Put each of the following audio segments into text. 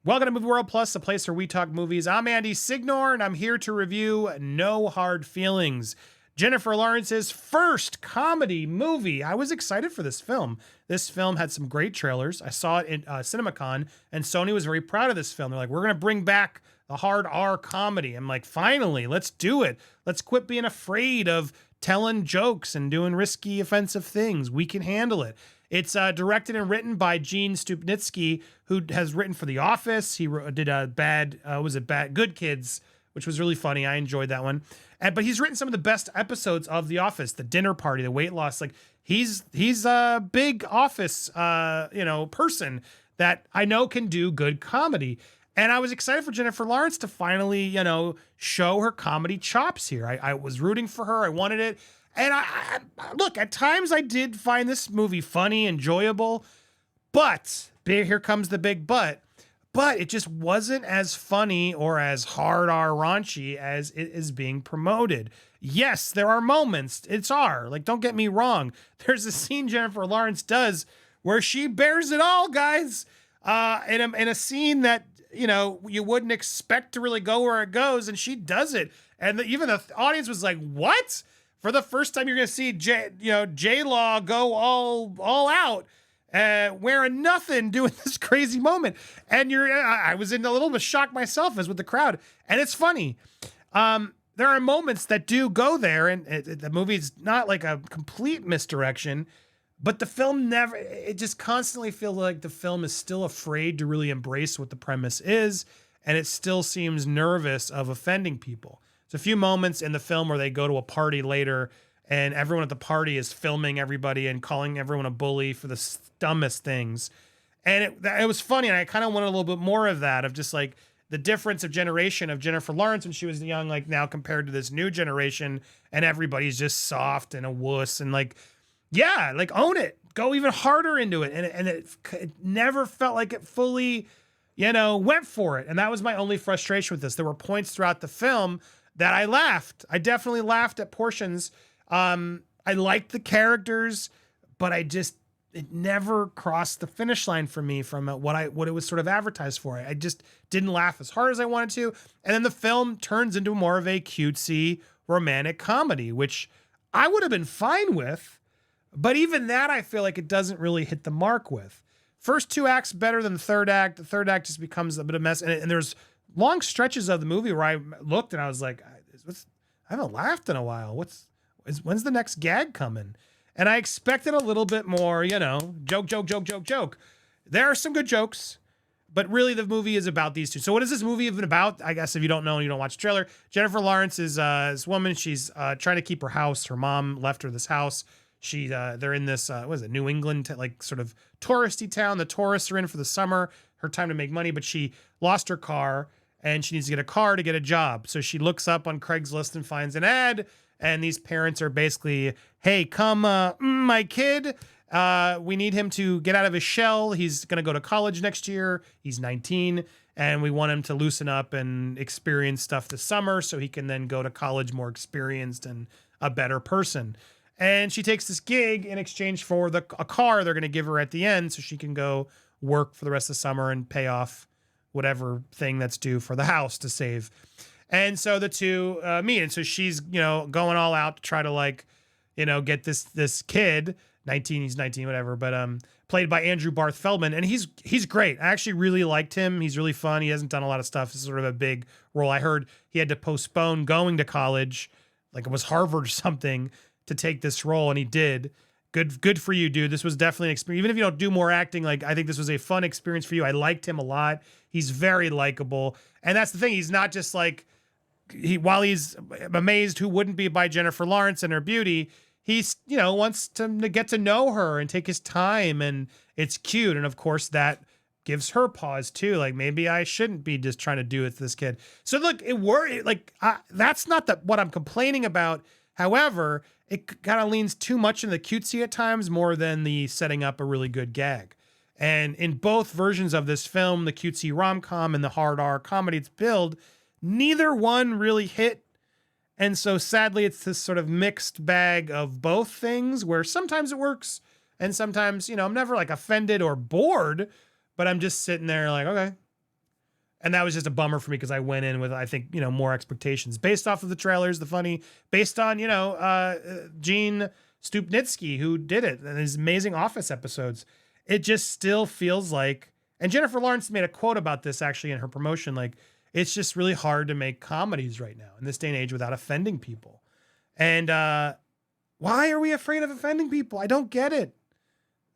Welcome to Movie World Plus, the place where we talk movies. I'm Andy Signore, and I'm here to review No Hard Feelings, Jennifer Lawrence's first comedy movie. I was excited for this film. This film had some great trailers. I saw it in CinemaCon, and Sony was very proud of this film. They're like, we're going to bring back the hard R comedy. I'm like, finally, let's do it. Let's quit being afraid of telling jokes and doing risky, offensive things. We can handle it. It's directed and written by Gene Stupnitsky, who has written for The Office. He did a Good Kids, which was really funny. I enjoyed that one. But he's written some of the best episodes of The Office, the dinner party, the weight loss. Like he's a big Office, person that I know can do good comedy. And I was excited for Jennifer Lawrence to finally, show her comedy chops here. I was rooting for her. I wanted it. And I look, at times I did find this movie funny, enjoyable, but here comes the big but it just wasn't as funny or as hard R raunchy as it is being promoted. Yes, there are moments. It's R. Like, don't get me wrong. There's a scene Jennifer Lawrence does where she bears it all, guys. In a scene that, you wouldn't expect to really go where it goes, and she does it. And even the audience was like, what? For the first time, you're going to see J-Law go all out, wearing nothing, doing this crazy moment. And I was in a little bit of shock myself as with the crowd. And it's funny. There are moments that do go there, and the movie's not like a complete misdirection, but the film it just constantly feels like the film is still afraid to really embrace what the premise is, and it still seems nervous of offending people. There's a few moments in the film where they go to a party later and everyone at the party is filming everybody and calling everyone a bully for the dumbest things. And it was funny. And I kind of wanted a little bit more of that, of just like the difference of generation of Jennifer Lawrence when she was young, like now compared to this new generation, and everybody's just soft and a wuss and like, yeah, like own it, go even harder into it. And it never felt like it fully, went for it. And that was my only frustration with this. There were points throughout the film that I laughed. I definitely laughed at portions. I liked the characters, but it never crossed the finish line for me from what it was sort of advertised for. I just didn't laugh as hard as I wanted to. And then the film turns into more of a cutesy romantic comedy, which I would have been fine with. But even that, I feel like it doesn't really hit the mark with. First two acts better than the third act. The third act just becomes a bit of a mess. And there's long stretches of the movie where I looked and I was like, I haven't laughed in a while. When's the next gag coming? And I expected a little bit more, joke. There are some good jokes, but really the movie is about these two. So what is this movie even about? I guess if you don't know and you don't watch the trailer, Jennifer Lawrence is this woman. She's trying to keep her house. Her mom left her this house. They're in this, New England, like sort of touristy town. The tourists are in for the summer, her time to make money, but she lost her car and she needs to get a car to get a job. So she looks up on Craigslist and finds an ad. And these parents are basically, hey, come, my kid, we need him to get out of his shell. He's going to go to college next year. He's 19 and we want him to loosen up and experience stuff this summer so he can then go to college more experienced and a better person. And she takes this gig in exchange for a car they're going to give her at the end so she can go work for the rest of the summer and pay off whatever thing that's due for the house to save. And so the two meet. And so she's, going all out to try to get this kid, 19, he's 19, whatever, but played by Andrew Barth Feldman. And he's great. I actually really liked him. He's really fun. He hasn't done a lot of stuff. It's sort of a big role. I heard he had to postpone going to college, like it was Harvard or something, to take this role, and he did. Good for you, dude. This was definitely an experience. Even if you don't do more acting, like I think this was a fun experience for you. I liked him a lot. He's very likable. And that's the thing. He's not just like, while he's amazed who wouldn't be by Jennifer Lawrence and her beauty, he's, wants to get to know her and take his time, and it's cute. And of course that gives her pause too. Like maybe I shouldn't be just trying to do it to this kid. So look, that's not what I'm complaining about. However, it kind of leans too much into the cutesy at times more than the setting up a really good gag. And in both versions of this film, the cutesy rom-com and the hard R comedy it's billed, neither one really hit. And so sadly, it's this sort of mixed bag of both things where sometimes it works and sometimes, I'm never like offended or bored, but I'm just sitting there like, okay, And that was just a bummer for me because I went in with, I think, more expectations based off of the trailers, the funny, based on, Gene Stupnitsky, who did it, and his amazing Office episodes. It just still feels like, and Jennifer Lawrence made a quote about this actually in her promotion, like, it's just really hard to make comedies right now in this day and age without offending people. And why are we afraid of offending people? I don't get it.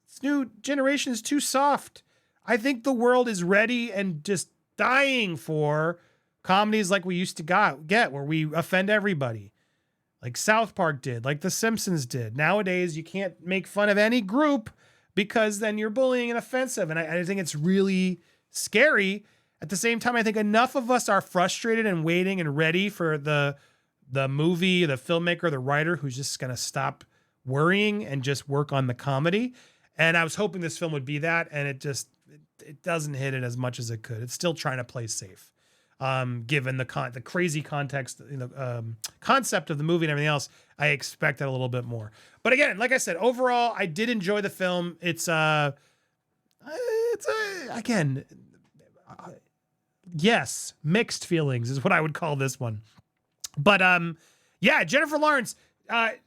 This new generation is too soft. I think the world is ready and just dying for comedies like we used to get, where we offend everybody. Like South Park did, like The Simpsons did. Nowadays, you can't make fun of any group because then you're bullying and offensive. And I think it's really scary. At the same time, I think enough of us are frustrated and waiting and ready for the movie, the filmmaker, the writer who's just going to stop worrying and just work on the comedy. And I was hoping this film would be that, and it doesn't hit it as much as it could. It's still trying to play safe, given the crazy context, concept of the movie and everything else. I expected a little bit more. But again, like I said, overall, I did enjoy the film. Yes, mixed feelings is what I would call this one. But yeah, Jennifer Lawrence,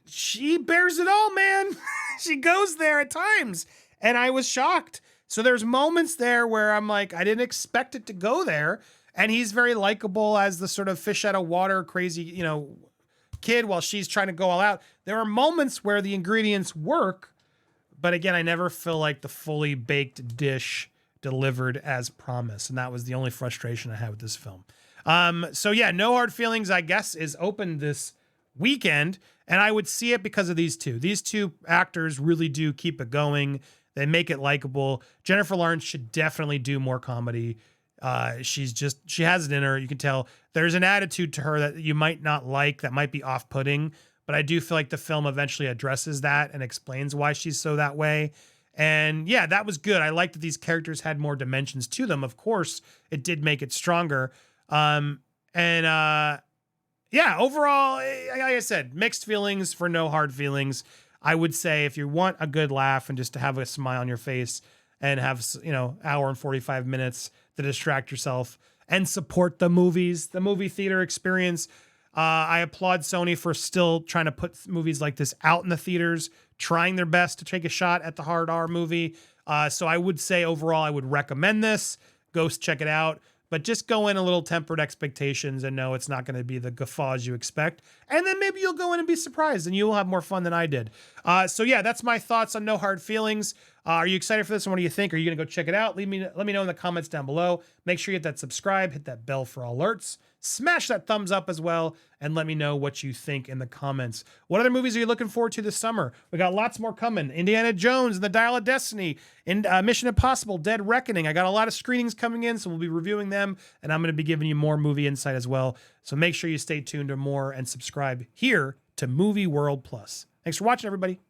she bears it all, man. She goes there at times, and I was shocked. So there's moments there where I'm like, I didn't expect it to go there. And he's very likable as the sort of fish out of water, crazy, kid while she's trying to go all out. There are moments where the ingredients work, but again, I never feel like the fully baked dish delivered as promised. And that was the only frustration I had with this film. So yeah, No Hard Feelings, I guess, is open this weekend, and I would see it because of these two. These two actors really do keep it going. They make it likable. Jennifer Lawrence should definitely do more comedy. She has it in her. You can tell there's an attitude to her that you might not like, that might be off-putting, but I do feel like the film eventually addresses that and explains why she's so that way. And yeah, that was good. I liked that these characters had more dimensions to them. Of course, it did make it stronger. Yeah, overall, like I said, mixed feelings for No Hard Feelings. I would say if you want a good laugh and just to have a smile on your face and have, hour and 45 minutes to distract yourself and support the movies, the movie theater experience. I applaud Sony for still trying to put movies like this out in the theaters, trying their best to take a shot at the hard R movie. So I would say overall, I would recommend this. Go check it out. But just go in a little tempered expectations and know it's not going to be the guffaws you expect. And then maybe you'll go in and be surprised and you'll have more fun than I did. So yeah, that's my thoughts on No Hard Feelings. Are you excited for this? And what do you think? Are you going to go check it out? Let me know in the comments down below. Make sure you hit that subscribe, hit that bell for alerts, smash that thumbs up as well, and let me know what you think in the comments. What other movies are you looking forward to this summer? We got lots more coming. Indiana Jones and the Dial of Destiny, and Mission Impossible, Dead Reckoning. I got a lot of screenings coming in, so we'll be reviewing them, and I'm going to be giving you more movie insight as well. So make sure you stay tuned to more and subscribe here to Movie World Plus. Thanks for watching, everybody.